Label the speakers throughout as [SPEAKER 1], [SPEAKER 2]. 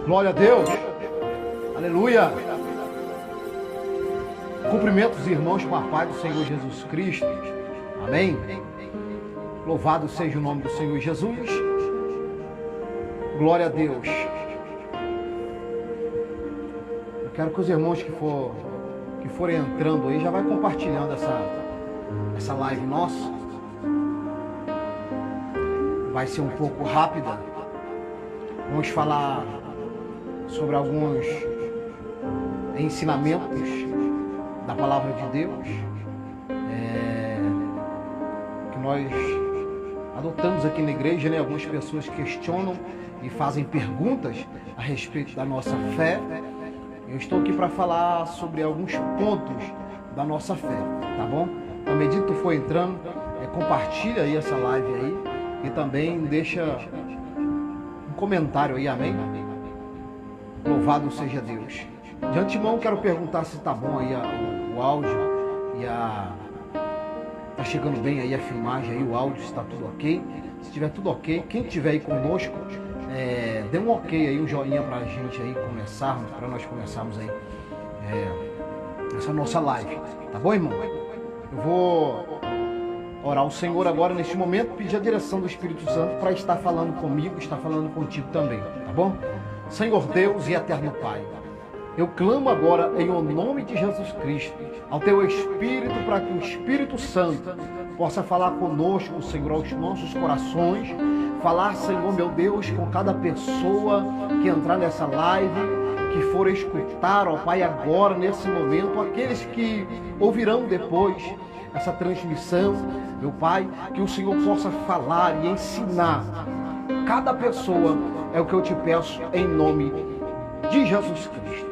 [SPEAKER 1] Glória a Deus. Aleluia. Cumprimento os irmãos com a paz do Senhor Jesus Cristo. Amém. Louvado seja o nome do Senhor Jesus. Glória a Deus. Eu quero que os irmãos que forem entrando aí já vai compartilhando essa live nossa. Vai ser um pouco rápida. Vamos falar sobre alguns ensinamentos da palavra de Deus que nós adotamos aqui na igreja, né? Algumas pessoas questionam e fazem perguntas a respeito da nossa fé. Eu estou aqui para falar sobre alguns pontos da nossa fé, tá bom? À medida que tu for entrando, compartilha aí essa live aí e também deixa um comentário aí, amém? Louvado seja Deus. De antemão quero perguntar se tá bom aí o áudio e tá chegando bem aí a filmagem aí, o áudio, se tá tudo ok. Se tiver tudo ok, quem estiver aí conosco, dê um ok aí, um joinha pra gente aí começarmos, para nós começarmos aí essa nossa live, tá bom, irmão? Eu vou orar ao Senhor agora neste momento, pedir a direção do Espírito Santo para estar falando comigo, estar falando contigo também, tá bom? Senhor Deus e eterno Pai, eu clamo agora em o nome de Jesus Cristo ao Teu Espírito, para que o Espírito Santo possa falar conosco, Senhor, aos nossos corações, falar, Senhor, meu Deus, com cada pessoa que entrar nessa live, que for escutar, ó Pai, agora, nesse momento, aqueles que ouvirão depois essa transmissão, meu Pai, que o Senhor possa falar e ensinar cada pessoa, é o que eu te peço em nome de Jesus Cristo.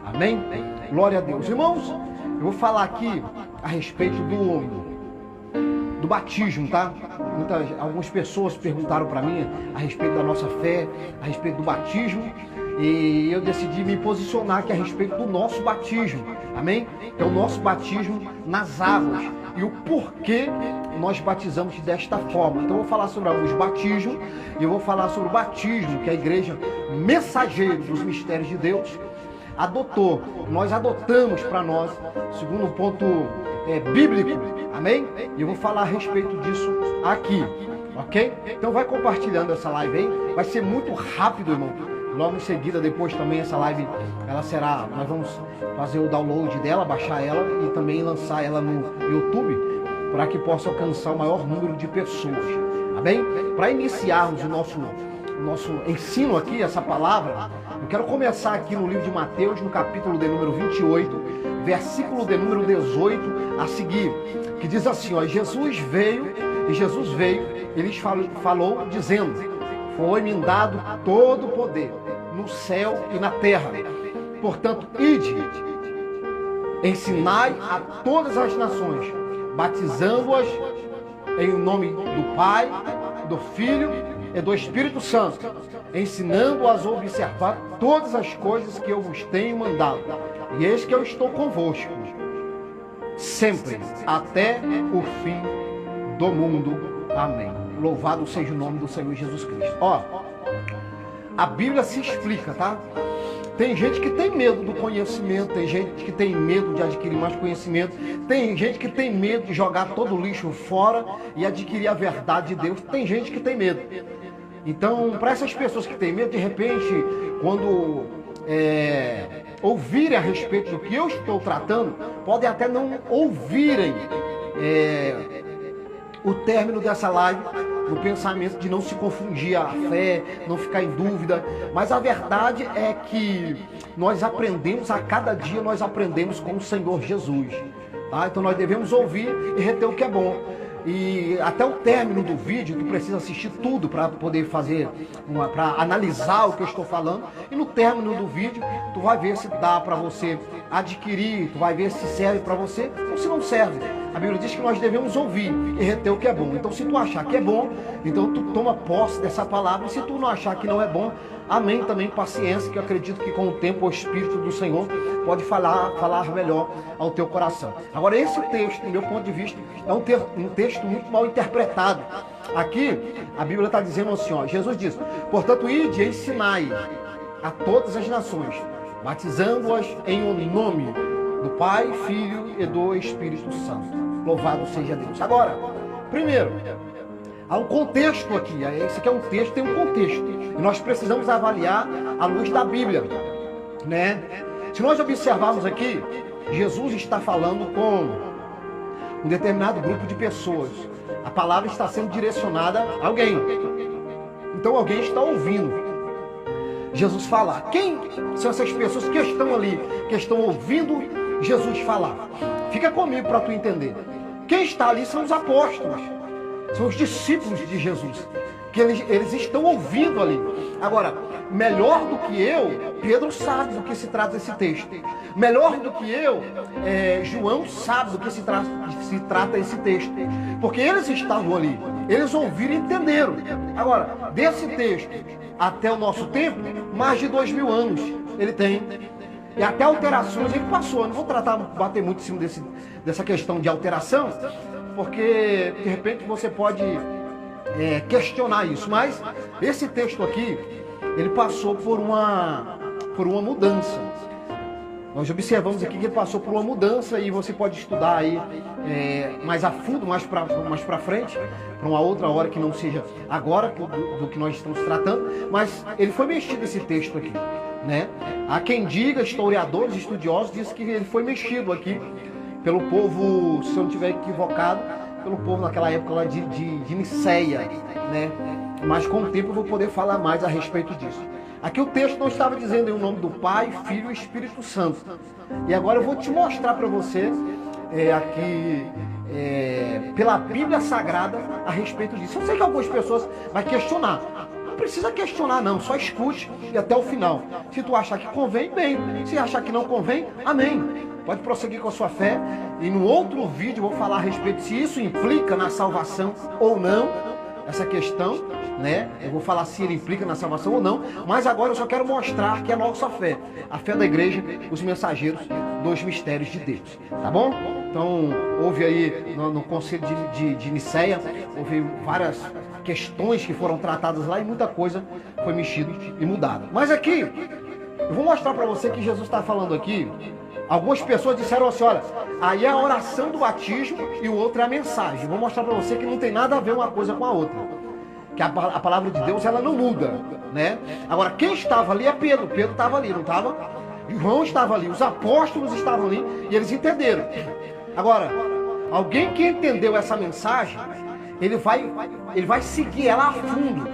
[SPEAKER 1] Amém? Glória a Deus. Irmãos, eu vou falar aqui a respeito do batismo, tá? Algumas pessoas perguntaram para mim a respeito da nossa fé, a respeito do batismo, e eu decidi me posicionar aqui a respeito do nosso batismo, amém? Que é o nosso batismo nas águas e o porquê nós batizamos desta forma. Então eu vou falar sobre alguns batismos e eu vou falar sobre o batismo que a igreja mensageiro dos mistérios de Deus adotou. Nós adotamos para nós, segundo o ponto bíblico, amém? E eu vou falar a respeito disso aqui, ok? Então vai compartilhando essa live aí, vai ser muito rápido, irmão. Logo em seguida, depois também essa live, nós vamos fazer o download dela, baixar ela e também lançar ela no YouTube, para que possa alcançar o maior número de pessoas, amém? Para iniciarmos o nosso ensino aqui, essa palavra, eu quero começar aqui no livro de Mateus, no capítulo de número 28, versículo de número 18 a seguir, que diz assim, ó, Jesus veio, ele falou dizendo, foi-me dado todo o poder no céu e na terra. Portanto, ide, ensinai a todas as nações, batizando-as em nome do Pai, do Filho e do Espírito Santo, ensinando-as a observar todas as coisas que eu vos tenho mandado. E eis que eu estou convosco, sempre, até o fim do mundo. Amém. Louvado seja o nome do Senhor Jesus Cristo. Ó, a Bíblia se explica, tá? Tem gente que tem medo do conhecimento, tem gente que tem medo de adquirir mais conhecimento, tem gente que tem medo de jogar todo o lixo fora e adquirir a verdade de Deus, tem gente que tem medo. Então, para essas pessoas que têm medo, de repente, quando ouvirem a respeito do que eu estou tratando, podem até não ouvirem o término dessa live, no pensamento de não se confundir a fé, não ficar em dúvida, mas a verdade é que nós aprendemos, a cada dia nós aprendemos com o Senhor Jesus, tá? Então nós devemos ouvir e reter o que é bom. E até o término do vídeo, tu precisa assistir tudo para poder fazer, para analisar o que eu estou falando. E no término do vídeo, tu vai ver se dá para você adquirir, tu vai ver se serve para você ou se não serve. A Bíblia diz que nós devemos ouvir e reter o que é bom. Então, se tu achar que é bom, então tu toma posse dessa palavra. E se tu não achar que não é bom, amém, também paciência, que eu acredito que com o tempo o Espírito do Senhor pode falar melhor ao teu coração. Agora, esse texto, do meu ponto de vista, é um texto muito mal interpretado. Aqui, a Bíblia está dizendo assim, ó, Jesus diz, portanto, ide e ensinai a todas as nações, batizando-as em o nome do Pai, Filho e do Espírito Santo. Louvado seja Deus. Agora, primeiro, há um contexto aqui. Esse aqui é um texto, tem um contexto. E nós precisamos avaliar à luz da Bíblia, né? Se nós observarmos aqui, Jesus está falando com um determinado grupo de pessoas. A palavra está sendo direcionada a alguém. Então alguém está ouvindo Jesus falar. Quem são essas pessoas que estão ali, que estão ouvindo Jesus falar? Fica comigo para tu entender. Quem está ali são os apóstolos, são os discípulos de Jesus, que eles estão ouvindo ali. Agora, melhor do que eu, Pedro sabe do que se trata esse texto. Melhor do que eu, João sabe do que se trata esse texto. Porque eles estavam ali, eles ouviram e entenderam. Agora, desse texto até o nosso tempo, mais de 2000 anos ele tem. E até alterações ele passou. Eu não vou bater muito em cima dessa questão de alteração, porque de repente você pode questionar isso. Mas esse texto aqui, ele passou por uma mudança. Nós observamos aqui que ele passou por uma mudança e você pode estudar aí mais a fundo, mais para frente, para uma outra hora que não seja agora do que nós estamos tratando. Mas ele foi mexido esse texto aqui, né? Há quem diga, historiadores, estudiosos, diz que ele foi mexido aqui pelo povo, se eu não estiver equivocado, pelo povo naquela época lá de Niceia, né? Mas com o tempo eu vou poder falar mais a respeito disso. Aqui o texto não estava dizendo em o nome do Pai, Filho e Espírito Santo. E agora eu vou te mostrar para você aqui pela Bíblia Sagrada a respeito disso. Eu sei que algumas pessoas vão questionar. Não precisa questionar não, só escute e até o final. Se tu achar que convém, bem. Se achar que não convém, amém. Pode prosseguir com a sua fé. E no outro vídeo eu vou falar a respeito se isso implica na salvação ou não. Essa questão, né? Eu vou falar se ele implica na salvação ou não. Mas agora eu só quero mostrar que é a nossa fé. A fé da igreja, os mensageiros dos mistérios de Deus. Tá bom? Então, houve aí no Conselho de Niceia, houve várias questões que foram tratadas lá e muita coisa foi mexida e mudada. Mas aqui, eu vou mostrar para você que Jesus está falando aqui. Algumas pessoas disseram assim, olha, aí é a oração do batismo e o outro é a mensagem. Vou mostrar para você que não tem nada a ver uma coisa com a outra. Que a palavra de Deus, ela não muda, né? Agora, quem estava ali é Pedro. Pedro estava ali, não estava? João estava ali, os apóstolos estavam ali e eles entenderam. Agora, alguém que entendeu essa mensagem, ele vai seguir ela a fundo.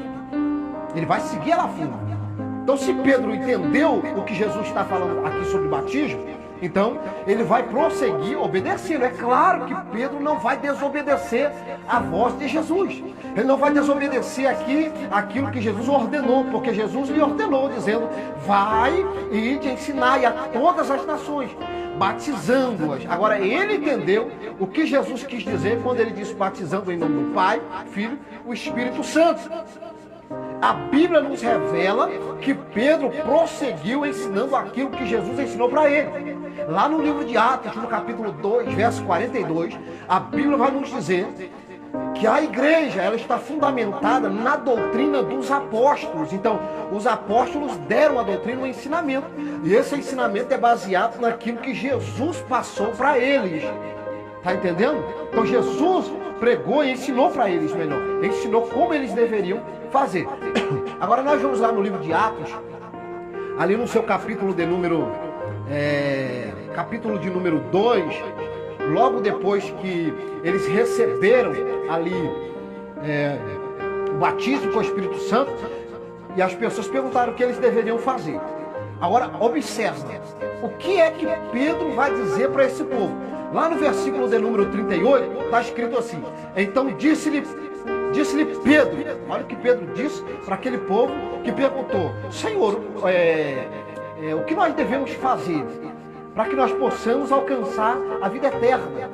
[SPEAKER 1] Ele vai seguir ela a fundo. Então, se Pedro entendeu o que Jesus está falando aqui sobre batismo, então ele vai prosseguir obedecendo. É claro que Pedro não vai desobedecer a voz de Jesus. Ele não vai desobedecer aqui aquilo que Jesus ordenou, porque Jesus lhe ordenou, dizendo, vai e te ensinar a todas as nações, batizando-as. Agora, ele entendeu o que Jesus quis dizer quando ele disse batizando em nome do Pai, Filho e o Espírito Santo. A Bíblia nos revela que Pedro prosseguiu ensinando aquilo que Jesus ensinou para ele. Lá no livro de Atos, no capítulo 2, verso 42, a Bíblia vai nos dizer que a igreja, ela está fundamentada na doutrina dos apóstolos. Então, os apóstolos deram a doutrina, o ensinamento. E esse ensinamento é baseado naquilo que Jesus passou para eles. Está entendendo? Então, Jesus pregou e ensinou para eles melhor. Ensinou como eles deveriam fazer. Agora nós vamos lá no livro de Atos, ali no seu capítulo de número 2, logo depois que eles receberam ali o batismo com o Espírito Santo, e as pessoas perguntaram o que eles deveriam fazer. Agora observa, o que é que Pedro vai dizer para esse povo? Lá no versículo de número 38, está escrito assim, então disse-lhe Pedro, olha o que Pedro disse para aquele povo que perguntou, Senhor, o que nós devemos fazer para que nós possamos alcançar a vida eterna?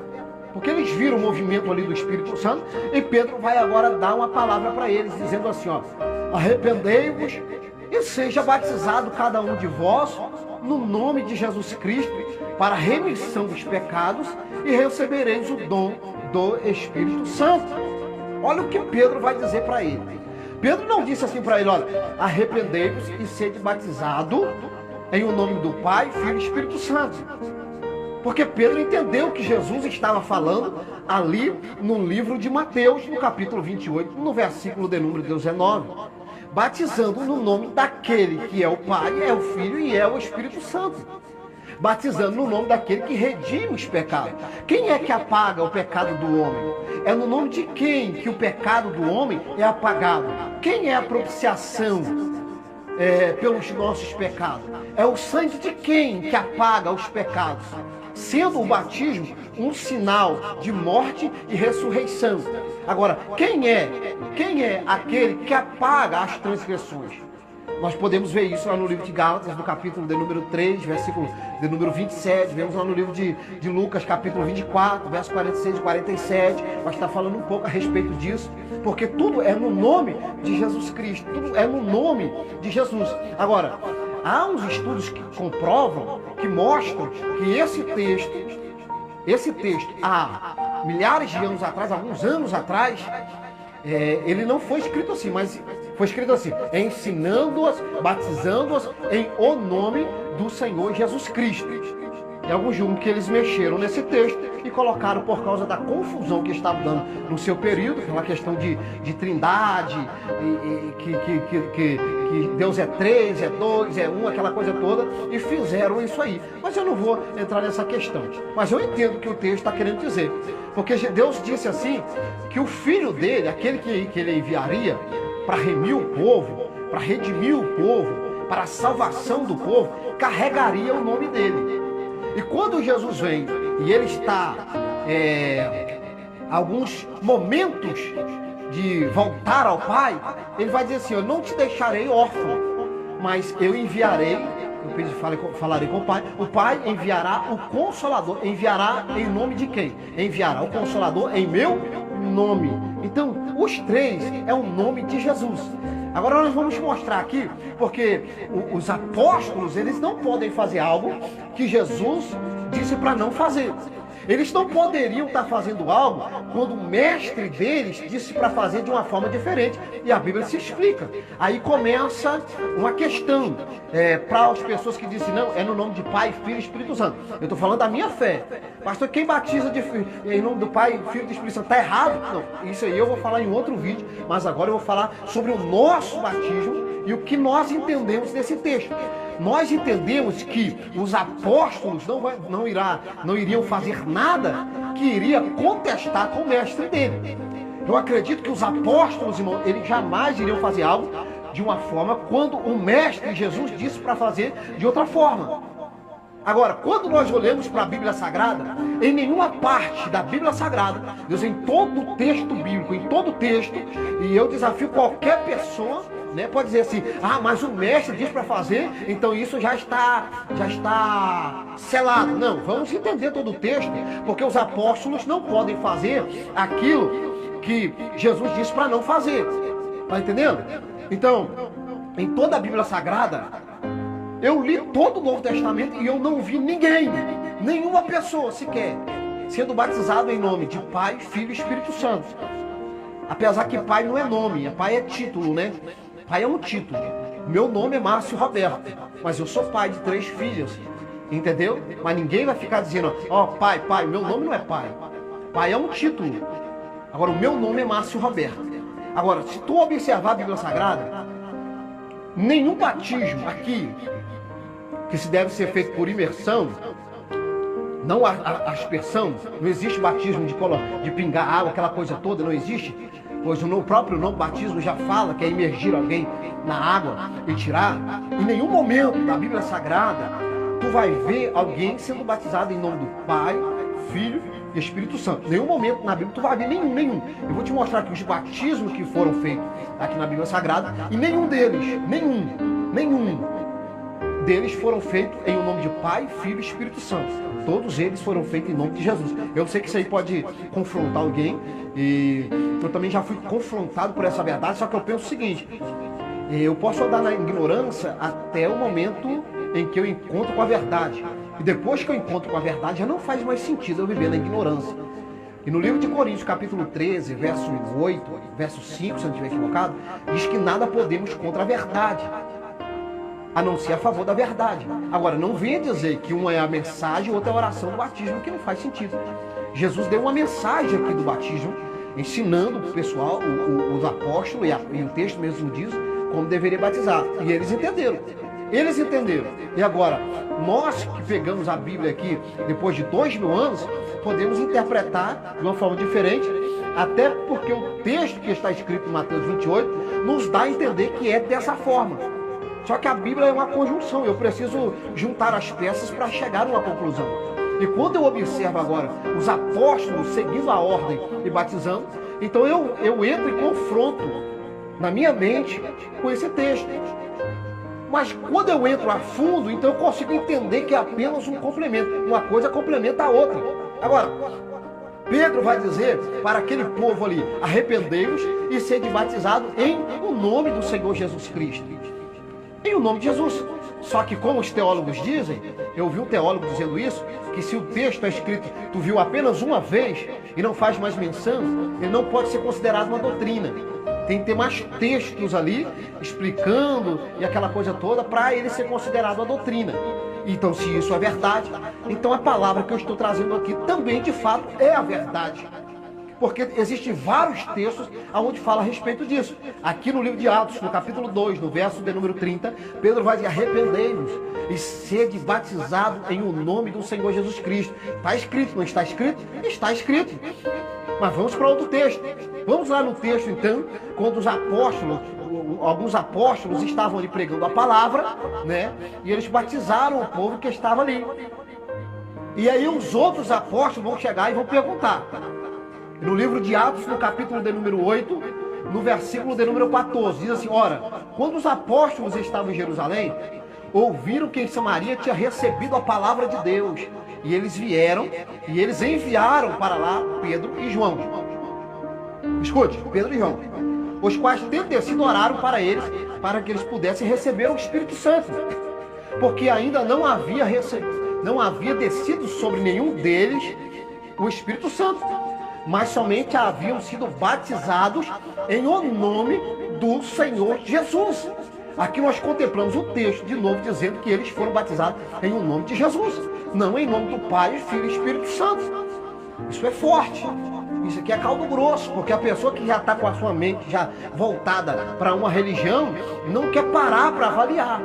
[SPEAKER 1] Porque eles viram o movimento ali do Espírito Santo e Pedro vai agora dar uma palavra para eles, dizendo assim, ó, arrependei-vos e seja batizado cada um de vós no nome de Jesus Cristo para a remissão dos pecados e recebereis o dom do Espírito Santo. Olha o que Pedro vai dizer para ele. Pedro não disse assim para ele, olha, arrependei-vos e sede batizado em o nome do Pai, Filho e Espírito Santo. Porque Pedro entendeu que Jesus estava falando ali no livro de Mateus, no capítulo 28, no versículo de número 19, batizando no nome daquele que é o Pai, é o Filho e é o Espírito Santo. Batizando no nome daquele que redime os pecados. Quem é que apaga o pecado do homem? É no nome de quem que o pecado do homem é apagado? Quem é a propiciação pelos nossos pecados? É o sangue de quem que apaga os pecados? Sendo o batismo um sinal de morte e ressurreição. Agora, quem é aquele que apaga as transgressões? Nós podemos ver isso lá no livro de Gálatas, no capítulo de número 3, versículo de número 27. Vemos lá no livro de Lucas, capítulo 24, verso 46 e 47. Vai estar falando um pouco a respeito disso, porque tudo é no nome de Jesus Cristo. Tudo é no nome de Jesus. Agora, há uns estudos que comprovam, que mostram que esse texto, há milhares de anos atrás, alguns anos atrás, ele não foi escrito assim, mas foi escrito assim: ensinando-as, batizando-as em o nome do Senhor Jesus Cristo. E alguns julgam que eles mexeram nesse texto e colocaram por causa da confusão que estava dando no seu período, aquela questão de trindade, que Deus é 3, é 2, é 1, aquela coisa toda, e fizeram isso aí. Mas eu não vou entrar nessa questão. Mas eu entendo o que o texto está querendo dizer. Porque Deus disse assim, que o filho dele, aquele que ele enviaria para remir o povo, para redimir o povo, para a salvação do povo, carregaria o nome dele. E quando Jesus vem e ele está alguns momentos de voltar ao Pai, ele vai dizer assim: eu não te deixarei órfão, mas eu enviarei, falarei com o Pai enviará o Consolador. Enviará em nome de quem? Enviará o Consolador em meu nome. Então, os três é o nome de Jesus. Agora nós vamos mostrar aqui, porque os apóstolos, eles não podem fazer algo que Jesus disse para não fazer. Eles não poderiam estar fazendo algo quando o mestre deles disse para fazer de uma forma diferente. E a Bíblia se explica. Aí começa uma questão para as pessoas que dizem, não, é no nome de Pai, Filho e Espírito Santo. Eu estou falando da minha fé. Pastor, quem batiza em nome do Pai, Filho e Espírito Santo, está errado? Não, isso aí eu vou falar em outro vídeo, mas agora eu vou falar sobre o nosso batismo e o que nós entendemos desse texto. Nós entendemos que os apóstolos não iriam fazer nada que iria contestar com o mestre dele. Eu acredito que os apóstolos, irmão, eles jamais iriam fazer algo de uma forma quando o mestre Jesus disse para fazer de outra forma. Agora, quando nós olhamos para a Bíblia Sagrada, em nenhuma parte da Bíblia Sagrada, Deus, em todo o texto bíblico, em todo o texto, e eu desafio qualquer pessoa, pode dizer assim, mas o mestre diz para fazer, então isso já está selado. Não, vamos entender todo o texto, porque os apóstolos não podem fazer aquilo que Jesus disse para não fazer. Está entendendo? Então, em toda a Bíblia Sagrada, eu li todo o Novo Testamento e eu não vi ninguém, nenhuma pessoa sequer, sendo batizado em nome de Pai, Filho e Espírito Santo. Apesar que Pai não é nome, Pai é título, né? Pai é um título. Meu nome é Márcio Roberto, mas eu sou pai de 3 filhas, entendeu? Mas ninguém vai ficar dizendo, pai, meu nome não é pai. Pai é um título. Agora, o meu nome é Márcio Roberto. Agora, se tu observar a Bíblia Sagrada, nenhum batismo aqui, que se deve ser feito por imersão, não a aspersão, não existe batismo de pingar água, aquela coisa toda, não existe. Pois o próprio nome batismo já fala que é imergir alguém na água e tirar. Em nenhum momento da Bíblia Sagrada tu vai ver alguém sendo batizado em nome do Pai, Filho e Espírito Santo. Em nenhum momento na Bíblia tu vai ver nenhum. Eu vou te mostrar aqui os batismos que foram feitos aqui na Bíblia Sagrada, e nenhum deles foram feitos em nome de Pai, Filho e Espírito Santo. Todos eles foram feitos em nome de Jesus. Eu sei que isso aí pode confrontar alguém, e eu também já fui confrontado por essa verdade, só que eu penso o seguinte: eu posso andar na ignorância até o momento em que eu encontro com a verdade. E depois que eu encontro com a verdade, já não faz mais sentido eu viver na ignorância. E no livro de Coríntios, capítulo 13, verso 8, verso 5, se eu não estiver equivocado, diz que nada podemos contra a verdade, a não ser a favor da verdade. Agora, não venha dizer que uma é a mensagem e outra é a oração do batismo, que não faz sentido. Jesus deu uma mensagem aqui do batismo, ensinando o pessoal, os apóstolos, e o texto mesmo diz, como deveria batizar. E eles entenderam. Eles entenderam. E agora, nós que pegamos a Bíblia aqui, depois de 2000 anos, podemos interpretar de uma forma diferente, até porque o texto que está escrito em Mateus 28 nos dá a entender que é dessa forma. Só que a Bíblia é uma conjunção, eu preciso juntar as peças para chegar a uma conclusão. E quando eu observo agora os apóstolos seguindo a ordem e batizando, então eu entro em confronto na minha mente com esse texto. Mas quando eu entro a fundo, então eu consigo entender que é apenas um complemento. Uma coisa complementa a outra. Agora, Pedro vai dizer para aquele povo ali: arrependei-vos e sede batizado em o nome do Senhor Jesus Cristo. Em o nome de Jesus. Só que como os teólogos dizem, eu ouvi um teólogo dizendo isso, que se o texto é escrito, tu viu apenas uma vez e não faz mais menção, ele não pode ser considerado uma doutrina. Tem que ter mais textos ali, explicando e aquela coisa toda, para ele ser considerado uma doutrina. Então, se isso é verdade, então a palavra que eu estou trazendo aqui também, de fato, é a verdade. Porque existem vários textos onde fala a respeito disso. Aqui no livro de Atos, no capítulo 2, no verso de número 30, Pedro vai dizer: arrependei-vos e sede batizado em o nome do Senhor Jesus Cristo. Está escrito, não está escrito? Está escrito. Mas vamos para outro texto. Vamos lá no texto, então, quando os apóstolos, alguns apóstolos estavam ali pregando a palavra, né? E eles batizaram o povo que estava ali. E aí os outros apóstolos vão chegar e vão perguntar. No livro de Atos, no capítulo de número 8, no versículo de número 14, diz assim: ora, quando os apóstolos estavam em Jerusalém, ouviram que em Samaria tinha recebido a palavra de Deus. E eles vieram, e eles enviaram para lá Pedro e João. Escute, Pedro e João, os quais, tendo descido, oraram para eles, para que eles pudessem receber o Espírito Santo. Porque ainda não havia descido sobre nenhum deles o Espírito Santo, mas somente haviam sido batizados em o nome do Senhor Jesus. Aqui nós contemplamos o texto de novo dizendo que eles foram batizados em o nome de Jesus, não em nome do Pai, Filho e Espírito Santo. Isso é forte. Isso aqui é caldo grosso, porque a pessoa que já está com a sua mente já voltada para uma religião não quer parar para avaliar.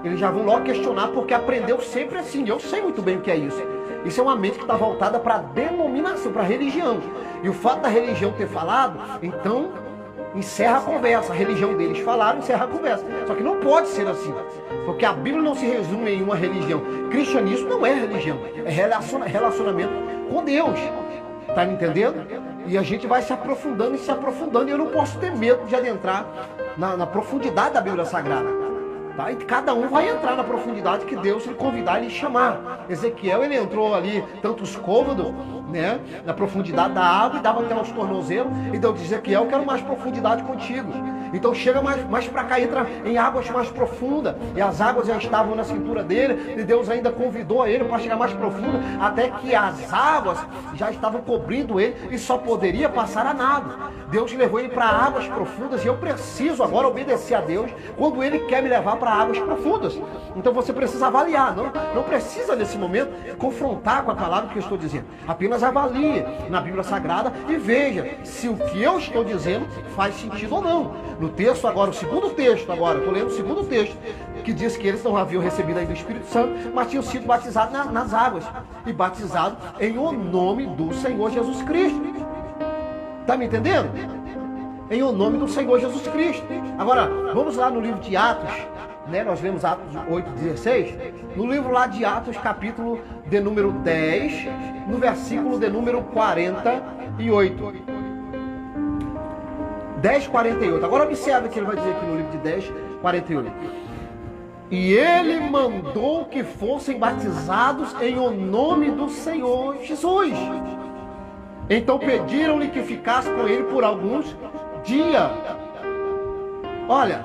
[SPEAKER 1] Eles já vão logo questionar porque aprendeu sempre assim. Eu sei muito bem o que é isso. Isso é uma mente que está voltada para a denominação, para a religião. E o fato da religião ter falado, então encerra a conversa. A religião deles falaram, encerra a conversa. Só que não pode ser assim. Porque a Bíblia não se resume em uma religião. Cristianismo não é religião. É relacionamento com Deus. Está me entendendo? E a gente vai se aprofundando e se aprofundando. E eu não posso ter medo de adentrar na profundidade da Bíblia Sagrada. Tá? E cada um vai entrar na profundidade que Deus lhe convidar e lhe chamar. Ezequiel, ele entrou ali tantos côvados, né, na profundidade da água e dava até uns tornozelos. Então diz: Ezequiel, eu quero mais profundidade contigo. Então chega mais para cá, entra em águas mais profundas. E as águas já estavam na cintura dele. E Deus ainda convidou ele para chegar mais profundo, até que as águas já estavam cobrindo ele e só poderia passar a nado. Deus levou ele para águas profundas, e eu preciso agora obedecer a Deus quando ele quer me levar para águas profundas. Então você precisa avaliar, não precisa nesse momento confrontar com a palavra que eu estou dizendo. Apenas avalie na Bíblia Sagrada e veja se o que eu estou dizendo faz sentido ou não. No texto agora, o segundo texto agora, estou lendo o segundo texto, que diz que eles não haviam recebido ainda o Espírito Santo, mas tinham sido batizados nas águas, e batizados em o nome do Senhor Jesus Cristo. Está me entendendo? Em o nome do Senhor Jesus Cristo. Agora, vamos lá no livro de Atos, né? Nós lemos Atos 8:16. No livro lá de Atos, capítulo de número 10, no versículo de número 48. 10:48. Agora observe o que ele vai dizer aqui no livro de 10:48. E ele mandou que fossem batizados em o nome do Senhor Jesus. Então pediram-lhe que ficasse com ele por alguns dias. Olha,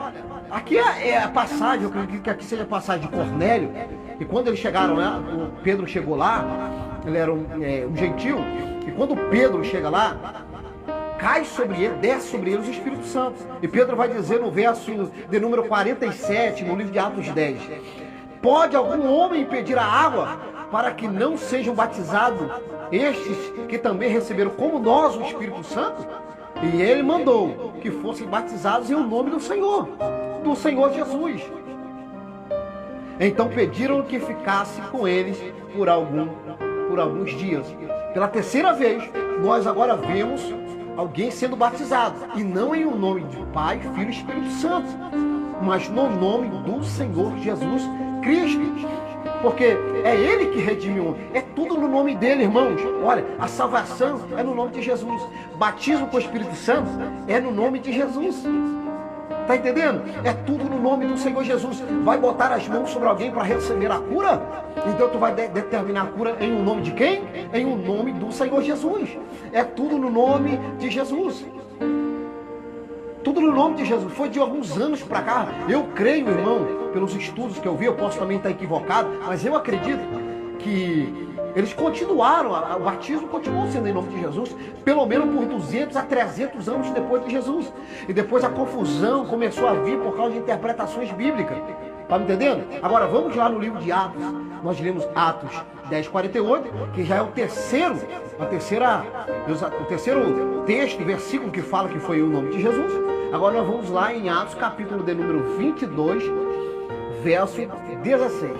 [SPEAKER 1] aqui é a passagem, eu acredito que aqui seja a passagem de Cornélio. E quando eles chegaram lá, o Pedro chegou lá, ele era um gentil, E quando Pedro chega lá, cai sobre ele, desce sobre eles o Espírito Santo. E Pedro vai dizer no verso de número 47, no livro de Atos 10, pode algum homem impedir a água para que não sejam batizados estes que também receberam como nós o Espírito Santo? E ele mandou que fossem batizados em o nome do Senhor Jesus. Então pediram que ficasse com eles por alguns dias. Pela terceira vez, nós agora vemos alguém sendo batizado, e não em o nome de Pai, Filho e Espírito Santo, mas no nome do Senhor Jesus Cristo. Porque é Ele que redime o homem. É tudo no nome dele, irmãos. Olha, a salvação é no nome de Jesus. Batismo com o Espírito Santo é no nome de Jesus. Está entendendo? É tudo no nome do Senhor Jesus. Vai botar as mãos sobre alguém para receber a cura? Então tu vai determinar a cura em o nome de quem? Em o nome do Senhor Jesus. É tudo no nome de Jesus. Tudo no nome de Jesus. Foi de alguns anos para cá. Eu creio, irmão, pelos estudos que eu vi, eu posso também estar equivocado, mas eu acredito que eles continuaram, o batismo continuou sendo em nome de Jesus, pelo menos por 200 a 300 anos depois de Jesus. E depois a confusão começou a vir por causa de interpretações bíblicas. Está me entendendo? Agora vamos lá no livro de Atos. Nós lemos Atos 10:48, que já é o terceiro texto, versículo que fala que foi o nome de Jesus. Agora nós vamos lá em Atos, capítulo de número 22, verso 16.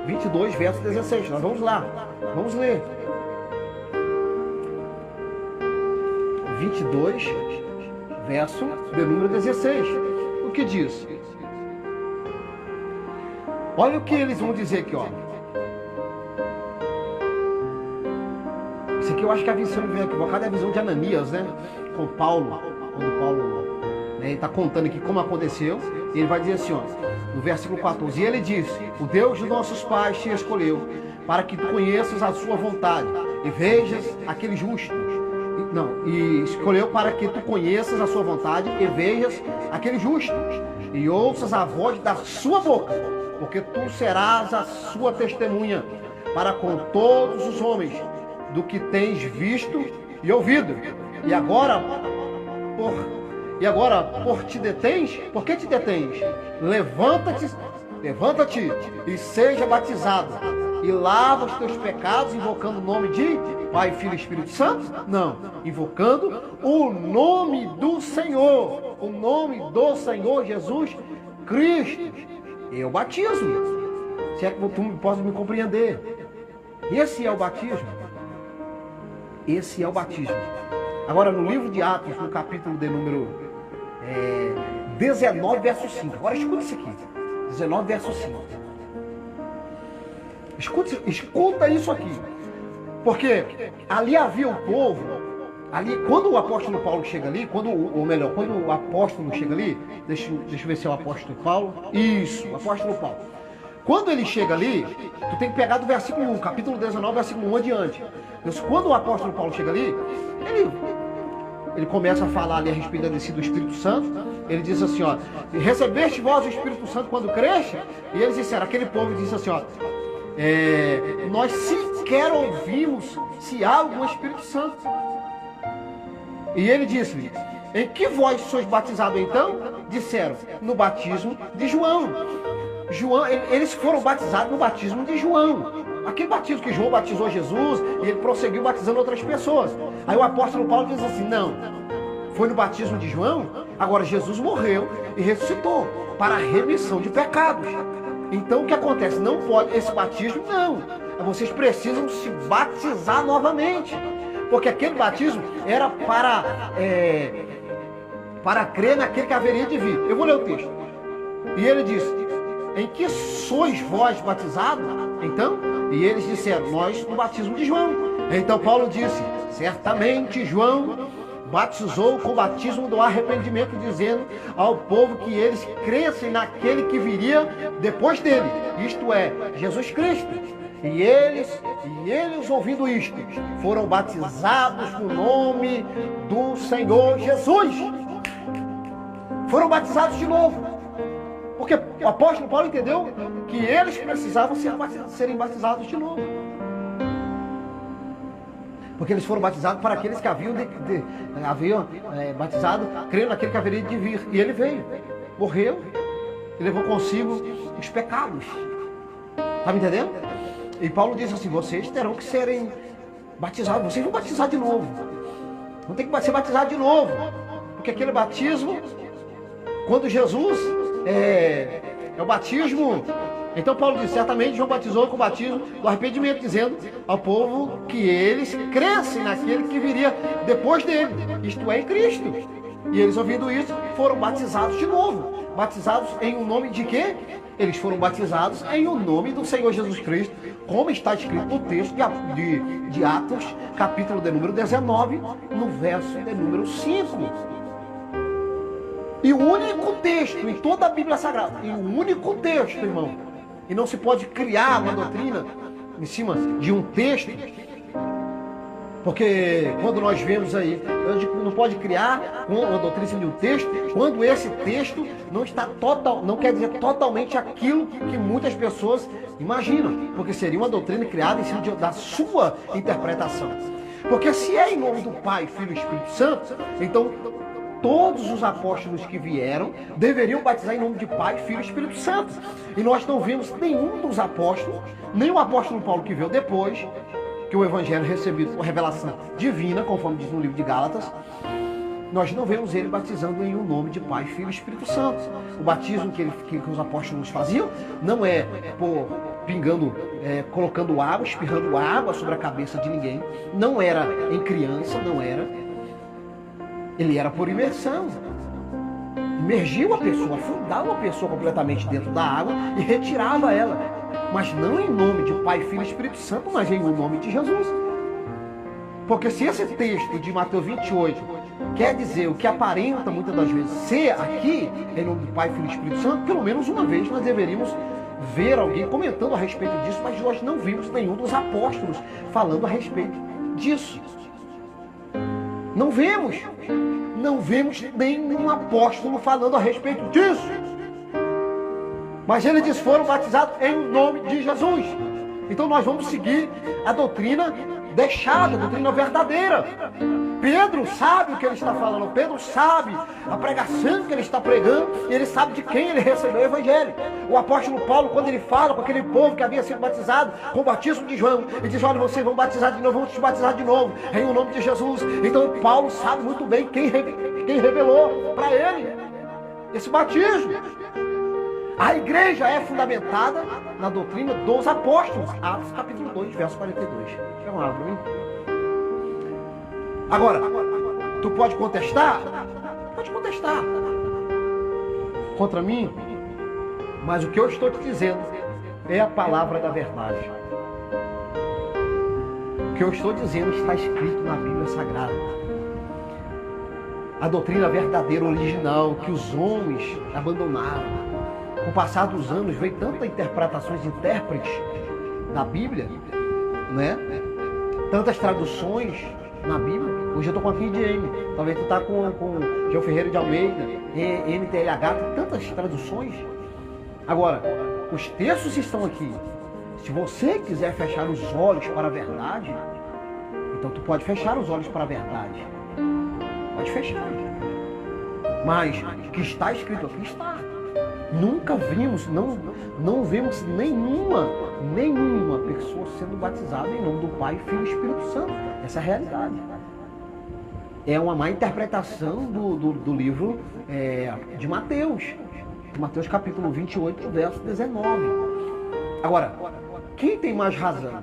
[SPEAKER 1] 22, verso 16. Nós vamos lá. Vamos ler. 22, verso de número 16. O que diz? Olha o que eles vão dizer aqui, ó. Isso aqui eu acho que a visão vem equivocada é a visão de Ananias, né? Com Paulo. Quando Paulo, né, ele está contando aqui como aconteceu. E ele vai dizer assim, ó, no versículo 14. E ele disse: o Deus de nossos pais te escolheu para que tu conheças a sua vontade e vejas aqueles justos. E escolheu para que tu conheças a sua vontade e vejas aqueles justos e ouças a voz da sua boca, porque tu serás a sua testemunha para com todos os homens do que tens visto e ouvido. E agora, por te detens? Por que te detens? Levanta-te e seja batizado e lava os teus pecados, invocando o nome de Pai, Filho e Espírito Santo? Não, invocando o nome do Senhor, o nome do Senhor Jesus Cristo. É o batismo. Se é que tu pode me compreender. Esse é o batismo. Esse é o batismo. Agora no livro de Atos, no capítulo de número 19, verso 5. Agora escuta isso aqui. 19, verso 5. Escuta isso aqui. Porque ali havia o povo, ali, quando o apóstolo Paulo chega ali, quando o apóstolo chega ali, deixa eu ver se é o apóstolo Paulo. Isso, o apóstolo Paulo. Quando ele chega ali, tu tem que pegar do versículo 1, capítulo 19, versículo 1 adiante. Então, quando o apóstolo Paulo chega ali, ele começa a falar ali a respeito da descida do Espírito Santo. Ele diz assim, ó: recebeste vós o Espírito Santo quando creste? E eles disseram, aquele povo disse assim, ó: nós sequer ouvimos se há algum Espírito Santo. E ele disse-lhe: em que vós sois batizados então? Disseram: no batismo de João. Eles foram batizados no batismo de João. Aquele batismo que João batizou Jesus e ele prosseguiu batizando outras pessoas. Aí o apóstolo Paulo diz assim: não, foi no batismo de João. Agora Jesus morreu e ressuscitou para a remissão de pecados. Então o que acontece? Não pode esse batismo, não. Vocês precisam se batizar novamente, porque aquele batismo era para crer naquele que haveria de vir. Eu vou ler o texto. E ele disse: em que sois vós batizados? Então, e eles disseram: nós no batismo de João. Então Paulo disse: certamente João batizou com o batismo do arrependimento, dizendo ao povo que eles crescem naquele que viria depois dele, isto é, Jesus Cristo. E eles ouvindo isto, foram batizados no nome do Senhor Jesus. Foram batizados de novo. Porque o apóstolo Paulo entendeu que eles precisavam serem batizados de novo. Porque eles foram batizados para aqueles que haviam batizado, crendo naquele que haveria de vir. E ele veio, morreu e levou consigo os pecados. Está me entendendo? E Paulo disse assim: vocês terão que serem batizados, vocês vão batizar de novo. Vão ter que ser batizados de novo. Porque aquele batismo, quando Jesus é o batismo. Então Paulo diz: certamente João batizou com o batismo do arrependimento, dizendo ao povo que eles crescem naquele que viria depois dele, isto é, em Cristo. E eles, ouvindo isso, foram batizados de novo. Batizados em um nome de quê? Eles foram batizados em o nome do Senhor Jesus Cristo, como está escrito no texto de Atos, capítulo de número 19, no verso de número 5. E o único texto em toda a Bíblia Sagrada, e o único texto, irmão, e não se pode criar uma doutrina em cima de um texto, porque quando nós vemos aí, não pode criar uma doutrina em cima de um texto, quando esse texto não quer dizer totalmente aquilo que muitas pessoas imaginam, porque seria uma doutrina criada em cima da sua interpretação. Porque se é em nome do Pai, Filho e Espírito Santo, então todos os apóstolos que vieram deveriam batizar em nome de Pai, Filho e Espírito Santo. E nós não vimos nenhum dos apóstolos, nem o apóstolo Paulo que veio depois, que o Evangelho recebido por revelação divina, conforme diz no livro de Gálatas, nós não vemos ele batizando em um nome de Pai, Filho e Espírito Santo. O batismo que os apóstolos faziam não é colocando água, espirrando água sobre a cabeça de ninguém. Não era em criança, não era. Ele era por imersão. Imergia a pessoa, afundava a pessoa completamente dentro da água e retirava ela. Mas não em nome de Pai, Filho e Espírito Santo, mas em nome de Jesus. Porque se esse texto de Mateus 28 quer dizer o que aparenta muitas das vezes ser aqui, em nome do Pai, Filho e Espírito Santo, pelo menos uma vez nós deveríamos ver alguém comentando a respeito disso, mas nós não vimos nenhum dos apóstolos falando a respeito disso. Não vemos nenhum apóstolo falando a respeito disso. Mas ele diz: foram batizados em nome de Jesus. Então nós vamos seguir a doutrina deixada, a doutrina verdadeira. Pedro sabe o que ele está falando, Pedro sabe a pregação que ele está pregando, e ele sabe de quem ele recebeu o Evangelho. O apóstolo Paulo, quando ele fala com aquele povo que havia sido batizado com o batismo de João, ele diz: olha, vocês vão batizar de novo, vão te batizar de novo, em o nome de Jesus. Então Paulo sabe muito bem quem revelou para ele esse batismo. A igreja é fundamentada na doutrina dos apóstolos. Atos capítulo 2, verso 42. Quer uma aula para mim? Agora, tu pode contestar? Pode contestar contra mim, mas o que eu estou te dizendo é a palavra da verdade. O que eu estou dizendo está escrito na Bíblia Sagrada. A doutrina verdadeira, original, que os homens abandonaram. Com o passar dos anos, veio tantas interpretações, intérpretes da Bíblia, né? Tantas traduções na Bíblia. Hoje eu estou com a King James, talvez tu está com João Ferreira de Almeida, NTLH, tem tantas traduções. Agora, os textos estão aqui. Se você quiser fechar os olhos para a verdade, então tu pode fechar os olhos para a verdade. Pode fechar. Mas o que está escrito aqui está. Nunca vimos, não vemos nenhuma pessoa sendo batizada em nome do Pai, Filho e Espírito Santo. Essa é a realidade. É uma má interpretação do livro de Mateus. Mateus capítulo 28, verso 19. Agora, quem tem mais razão?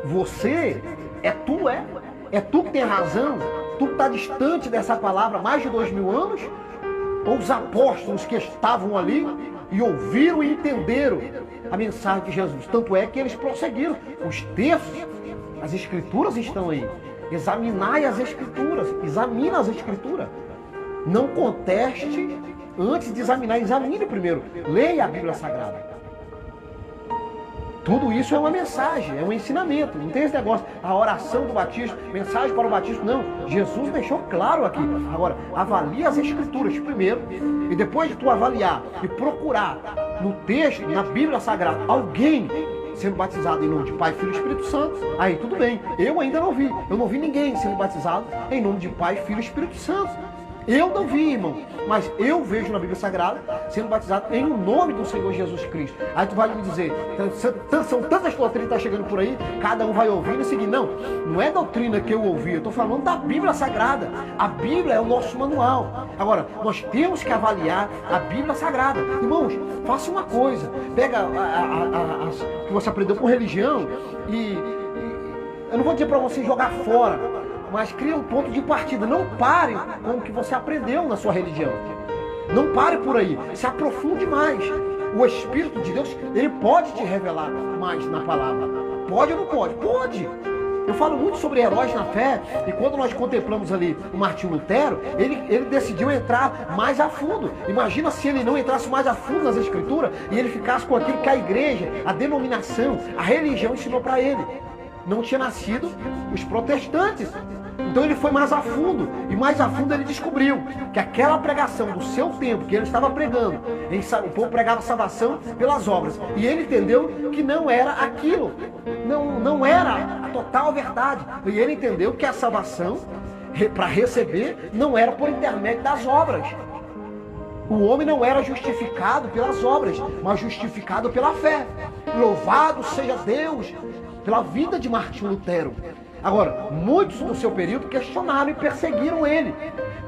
[SPEAKER 1] Você? É tu que tem razão? Tu que está distante dessa palavra há mais de 2000 anos? Ou os apóstolos que estavam ali e ouviram e entenderam a mensagem de Jesus? Tanto é que eles prosseguiram. Os textos, as escrituras estão aí. Examinai as escrituras. Examina as escrituras. Não conteste antes de examinar. Examine primeiro. Leia a Bíblia Sagrada. Tudo isso é uma mensagem, é um ensinamento. Não tem esse negócio, a oração do batismo, mensagem para o batismo. Não, Jesus deixou claro aqui. Agora, avalie as escrituras primeiro, e depois de tu avaliar e procurar no texto, na Bíblia Sagrada, alguém sendo batizado em nome de Pai, Filho e Espírito Santo. Aí tudo bem, eu ainda não vi. Eu não vi ninguém sendo batizado em nome de Pai, Filho e Espírito Santo. Eu não vi, irmão, mas eu vejo na Bíblia Sagrada sendo batizado em nome do Senhor Jesus Cristo. Aí tu vai me dizer, são tantas doutrinas que estão chegando por aí, cada um vai ouvindo e seguir. Não, não é doutrina que eu ouvi, eu estou falando da Bíblia Sagrada. A Bíblia é o nosso manual. Agora, nós temos que avaliar a Bíblia Sagrada. Irmãos, faça uma coisa, pega as que você aprendeu com religião e eu não vou dizer para você jogar fora, mas cria um ponto de partida. Não pare com o que você aprendeu na sua religião. Não pare por aí. Se aprofunde mais. O Espírito de Deus, ele pode te revelar mais na palavra. Pode ou não pode? Pode. Eu falo muito sobre heróis na fé. E quando nós contemplamos ali o Martinho Lutero, ele decidiu entrar mais a fundo. Imagina se ele não entrasse mais a fundo nas Escrituras e ele ficasse com aquilo que a igreja, a denominação, a religião ensinou para ele. Não tinha nascido os protestantes. Então ele foi mais a fundo, e mais a fundo ele descobriu que aquela pregação do seu tempo, que ele estava pregando, o povo pregava salvação pelas obras, e ele entendeu que não era aquilo, não era a total verdade, e ele entendeu que a salvação, para receber, não era por intermédio das obras. O homem não era justificado pelas obras, mas justificado pela fé. Louvado seja Deus pela vida de Martinho Lutero. Agora, muitos do seu período questionaram e perseguiram ele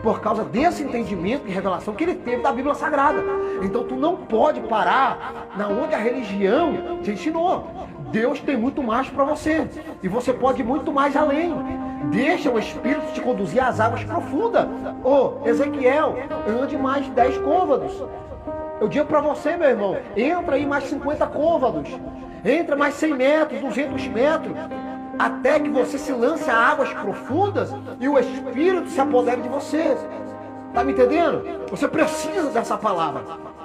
[SPEAKER 1] por causa desse entendimento e revelação que ele teve da Bíblia Sagrada. Então tu não pode parar na onde a religião te ensinou. Deus tem muito mais para você e você pode ir muito mais além. Deixa o Espírito te conduzir às águas profundas. Ezequiel, ande mais 10 côvados. Eu digo para você, meu irmão, entra aí mais 50 côvados. Entra mais 100 metros, 200 metros. Até que você se lance a águas profundas e o Espírito se apodere de você. Está me entendendo? Você precisa dessa palavra.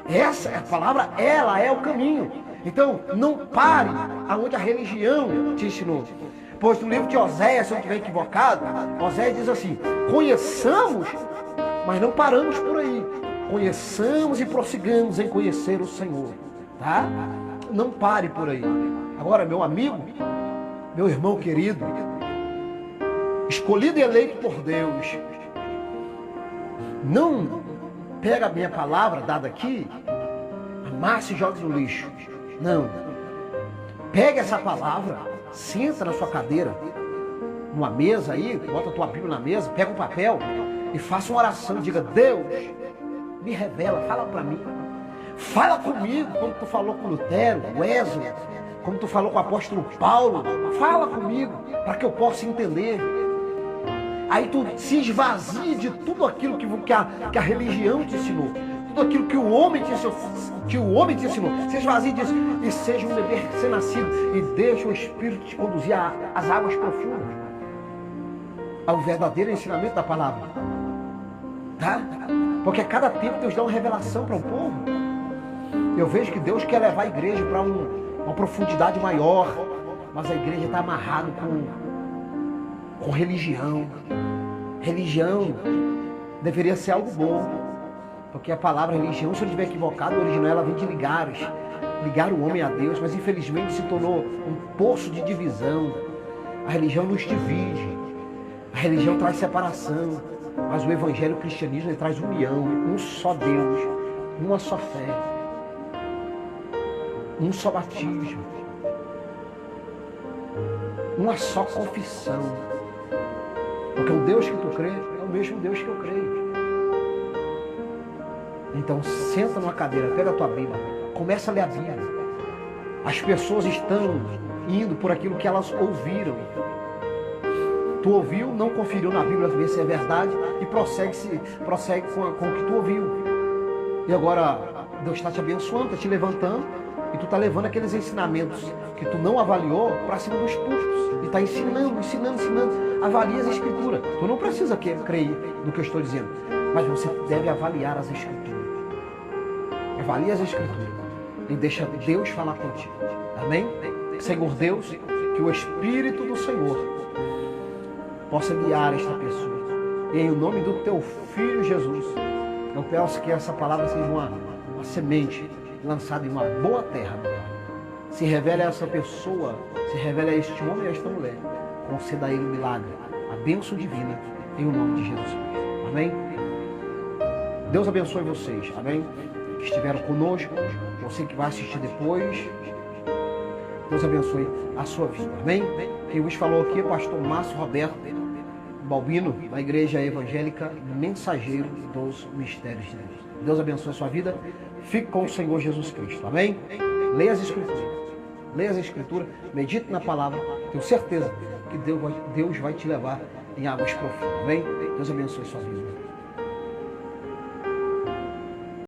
[SPEAKER 1] Essa palavra, ela é o caminho. Então, não pare aonde a religião te ensinou. Pois no livro de Oséias, se eu não estiver equivocado, Oséias diz assim: conheçamos, mas não paramos por aí. Conheçamos e prossigamos em conhecer o Senhor. Tá? Não pare por aí. Agora, meu amigo, meu irmão querido, escolhido e eleito por Deus, não pega a minha palavra dada aqui, amassa e joga no lixo. Não. Pega essa palavra, senta na sua cadeira, numa mesa aí, bota a tua Bíblia na mesa, pega um papel e faça uma oração. Diga: Deus, me revela, fala para mim. Fala comigo, como tu falou com Lutero, Wesley, como tu falou com o apóstolo Paulo. Fala comigo, para que eu possa entender. Aí tu se esvazie de tudo aquilo que a religião te ensinou. Tudo aquilo que o homem te ensinou. Se esvazie disso e seja um bebê recém-nascido. E deixa o Espírito te conduzir às águas profundas. Ao verdadeiro ensinamento da palavra. Tá? Porque a cada tempo Deus dá uma revelação para o povo. Eu vejo que Deus quer levar a igreja para uma profundidade maior, mas a igreja está amarrada com religião. Religião deveria ser algo bom, porque a palavra religião, se eu estiver equivocado, o original ela vem de ligar o homem a Deus, mas infelizmente se tornou um poço de divisão. A religião nos divide, a religião traz separação, mas o evangelho, o cristianismo, ele traz união, um só Deus, uma só fé, um só batismo, uma só confissão. Porque o Deus que tu crê é o mesmo Deus que eu creio. Então senta numa cadeira, pega a tua Bíblia, começa a ler a Bíblia. As pessoas estão indo por aquilo que elas ouviram. Tu ouviu, não conferiu na Bíblia ver se é verdade e prossegue com o que tu ouviu. E agora Deus está te abençoando, está te levantando, e tu está levando aqueles ensinamentos que tu não avaliou para cima dos púlpitos. E está ensinando. Avalie as Escrituras. Tu não precisa crer no que eu estou dizendo, mas você deve avaliar as Escrituras. Avalie as Escrituras e deixa Deus falar contigo. Amém? Senhor Deus, que o Espírito do Senhor possa guiar esta pessoa. E em nome do teu Filho Jesus, eu peço que essa palavra seja uma semente lançada em uma boa terra, Se revele a essa pessoa, se revele a este homem e a esta mulher. Conceda a ele o milagre, a bênção divina, em o nome de Jesus Cristo. Amém? Deus abençoe vocês, amém? Que estiveram conosco, você que vai assistir depois. Deus abençoe a sua vida, amém? Quem vos falou aqui é o pastor Márcio Roberto Balbino, da Igreja Evangélica Mensageiro dos Mistérios de Deus. Deus abençoe a sua vida. Fique com o Senhor Jesus Cristo, amém? Leia as Escrituras. Leia as Escrituras, medite na palavra. Tenho certeza que Deus vai te levar em águas profundas, amém? Deus abençoe a sua vida.